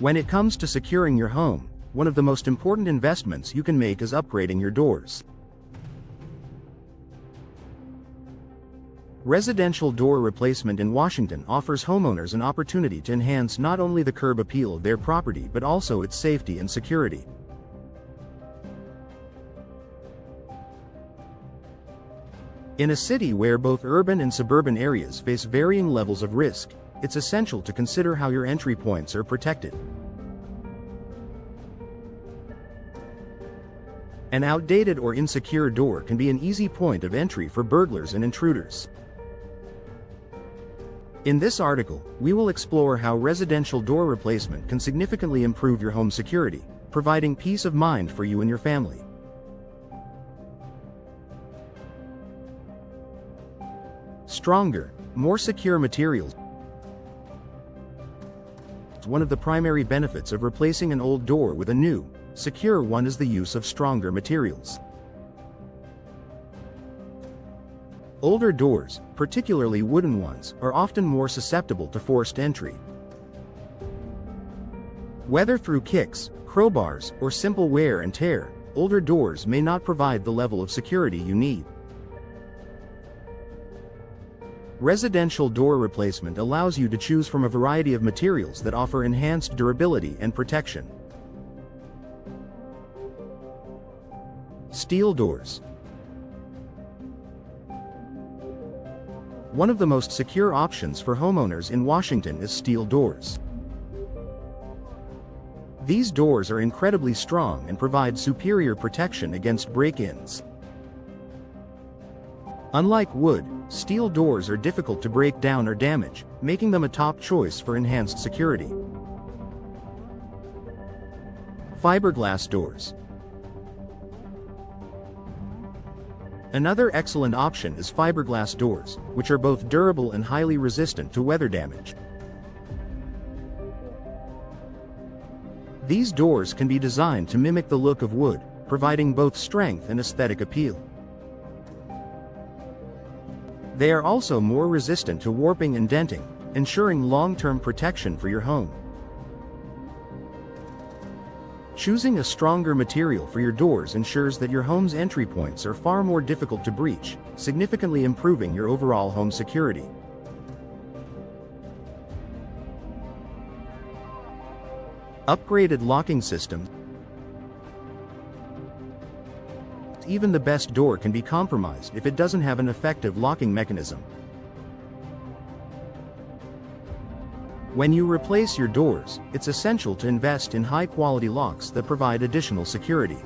When it comes to securing your home, one of the most important investments you can make is upgrading your doors. Residential door replacement in Washington offers homeowners an opportunity to enhance not only the curb appeal of their property but also its safety and security. In a city where both urban and suburban areas face varying levels of risk, it's essential to consider how your entry points are protected. An outdated or insecure door can be an easy point of entry for burglars and intruders. In this article, we will explore how residential door replacement can significantly improve your home security, providing peace of mind for you and your family. Stronger, more secure materials. One of the primary benefits of replacing an old door with a new, secure one is the use of stronger materials. Older doors, particularly wooden ones, are often more susceptible to forced entry. Whether through kicks, crowbars, or simple wear and tear, older doors may not provide the level of security you need. Residential door replacement allows you to choose from a variety of materials that offer enhanced durability and protection. Steel doors. One of the most secure options for homeowners in Washington is steel doors. These doors are incredibly strong and provide superior protection against break-ins. Unlike wood, steel doors are difficult to break down or damage, making them a top choice for enhanced security. Fiberglass doors. Another excellent option is fiberglass doors, which are both durable and highly resistant to weather damage. These doors can be designed to mimic the look of wood, providing both strength and aesthetic appeal. They are also more resistant to warping and denting, ensuring long-term protection for your home. Choosing a stronger material for your doors ensures that your home's entry points are far more difficult to breach, significantly improving your overall home security. Upgraded locking systems. Even the best door can be compromised if it doesn't have an effective locking mechanism. When you replace your doors, it's essential to invest in high-quality locks that provide additional security.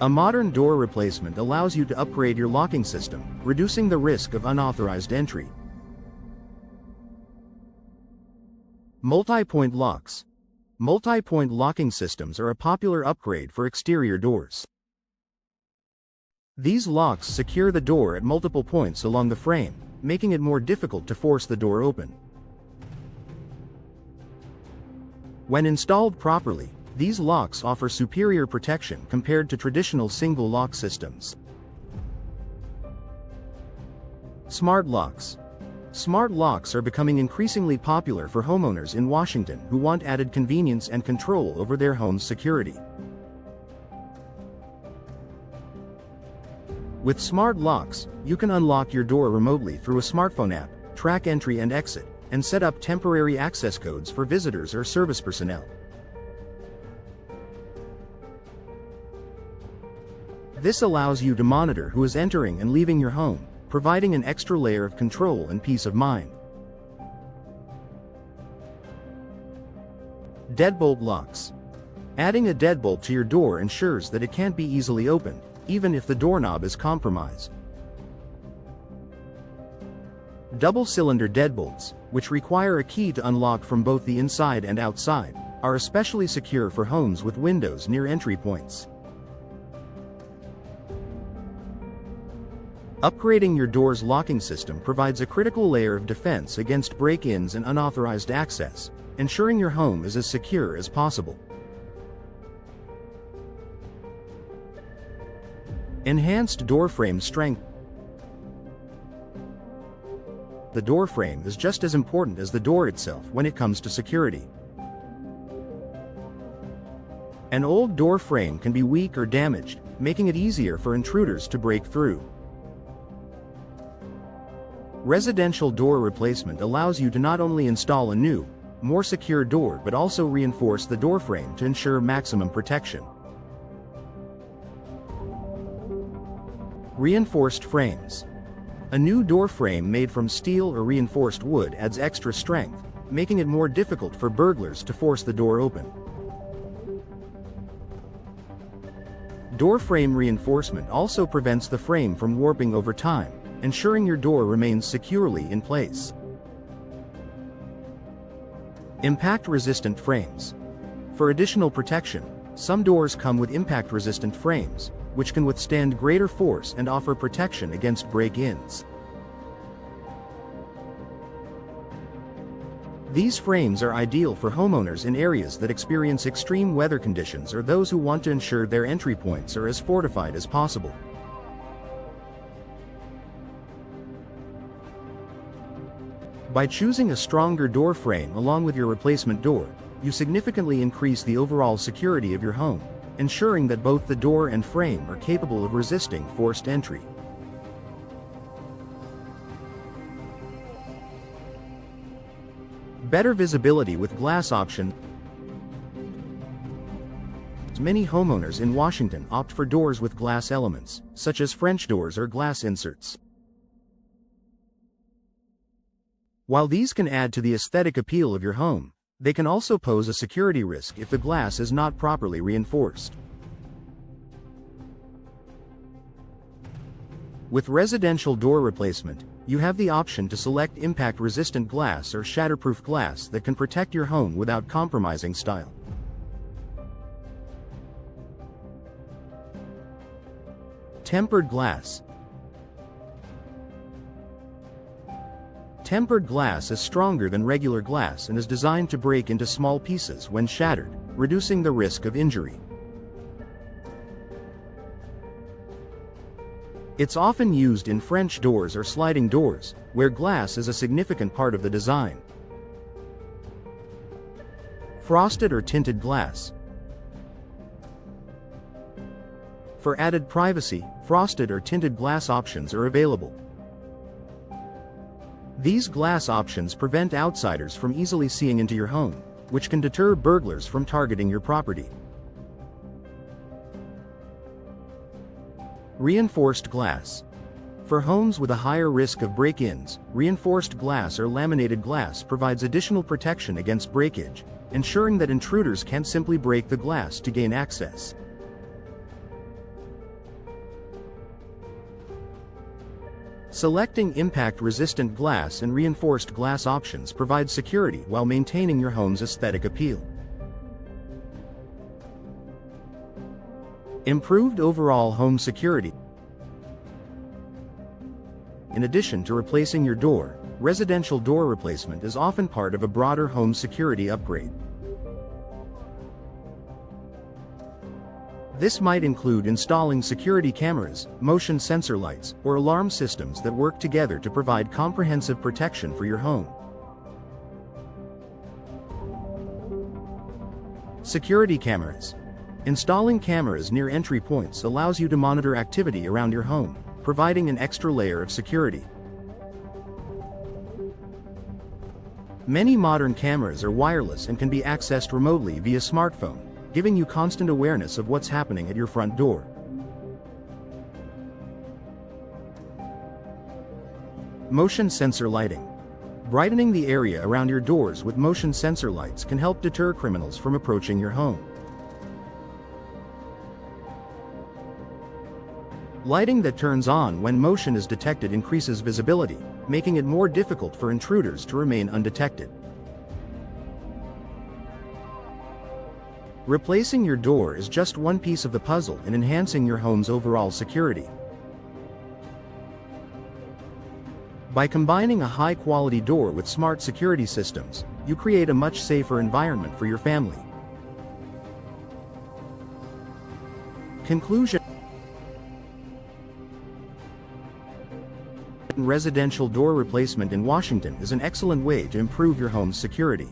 A modern door replacement allows you to upgrade your locking system, reducing the risk of unauthorized entry. Multi-point locks. Multi-point locking systems are a popular upgrade for exterior doors. These locks secure the door at multiple points along the frame, making it more difficult to force the door open. When installed properly, these locks offer superior protection compared to traditional single lock systems. Smart locks. Smart locks are becoming increasingly popular for homeowners in Washington who want added convenience and control over their home's security. With smart locks, you can unlock your door remotely through a smartphone app, track entry and exit, and set up temporary access codes for visitors or service personnel. This allows you to monitor who is entering and leaving your home, providing an extra layer of control and peace of mind. Deadbolt locks. Adding a deadbolt to your door ensures that it can't be easily opened, even if the doorknob is compromised. Double-cylinder deadbolts, which require a key to unlock from both the inside and outside, are especially secure for homes with windows near entry points. Upgrading your door's locking system provides a critical layer of defense against break-ins and unauthorized access, ensuring your home is as secure as possible. Enhanced door frame strength. The door frame is just as important as the door itself when it comes to security. An old door frame can be weak or damaged, making it easier for intruders to break through. Residential door replacement allows you to not only install a new, more secure door but also reinforce the door frame to ensure maximum protection. Reinforced frames. A new door frame made from steel or reinforced wood adds extra strength, making it more difficult for burglars to force the door open. Door frame reinforcement also prevents the frame from warping over time, ensuring your door remains securely in place. Impact-resistant frames. For additional protection, some doors come with impact-resistant frames, which can withstand greater force and offer protection against break-ins. These frames are ideal for homeowners in areas that experience extreme weather conditions or those who want to ensure their entry points are as fortified as possible. By choosing a stronger door frame along with your replacement door, you significantly increase the overall security of your home, ensuring that both the door and frame are capable of resisting forced entry. Better visibility with glass option. Many homeowners in Washington opt for doors with glass elements, such as French doors or glass inserts. While these can add to the aesthetic appeal of your home, they can also pose a security risk if the glass is not properly reinforced. With residential door replacement, you have the option to select impact-resistant glass or shatterproof glass that can protect your home without compromising style. Tempered glass. Tempered glass is stronger than regular glass and is designed to break into small pieces when shattered, reducing the risk of injury. It's often used in French doors or sliding doors, where glass is a significant part of the design. Frosted or tinted glass. For added privacy, frosted or tinted glass options are available. These glass options prevent outsiders from easily seeing into your home, which can deter burglars from targeting your property. Reinforced glass. For homes with a higher risk of break-ins, reinforced glass or laminated glass provides additional protection against breakage, ensuring that intruders can't simply break the glass to gain access. Selecting impact-resistant glass and reinforced glass options provides security while maintaining your home's aesthetic appeal. Improved overall home security. In addition to replacing your door, residential door replacement is often part of a broader home security upgrade. This might include installing security cameras, motion sensor lights, or alarm systems that work together to provide comprehensive protection for your home. Security cameras. Installing cameras near entry points allows you to monitor activity around your home, providing an extra layer of security. Many modern cameras are wireless and can be accessed remotely via smartphone, giving you constant awareness of what's happening at your front door. Motion sensor lighting. Brightening the area around your doors with motion sensor lights can help deter criminals from approaching your home. Lighting that turns on when motion is detected increases visibility, making it more difficult for intruders to remain undetected. Replacing your door is just one piece of the puzzle in enhancing your home's overall security. By combining a high-quality door with smart security systems, you create a much safer environment for your family. Conclusion. Residential door replacement in Washington is an excellent way to improve your home's security.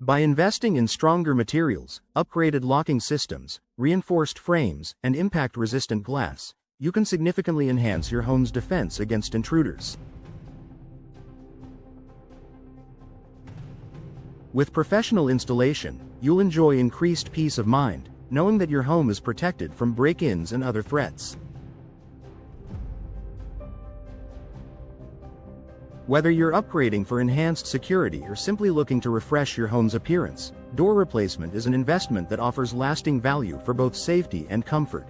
By investing in stronger materials, upgraded locking systems, reinforced frames, and impact-resistant glass, you can significantly enhance your home's defense against intruders. With professional installation, you'll enjoy increased peace of mind, knowing that your home is protected from break-ins and other threats. Whether you're upgrading for enhanced security or simply looking to refresh your home's appearance, door replacement is an investment that offers lasting value for both safety and comfort.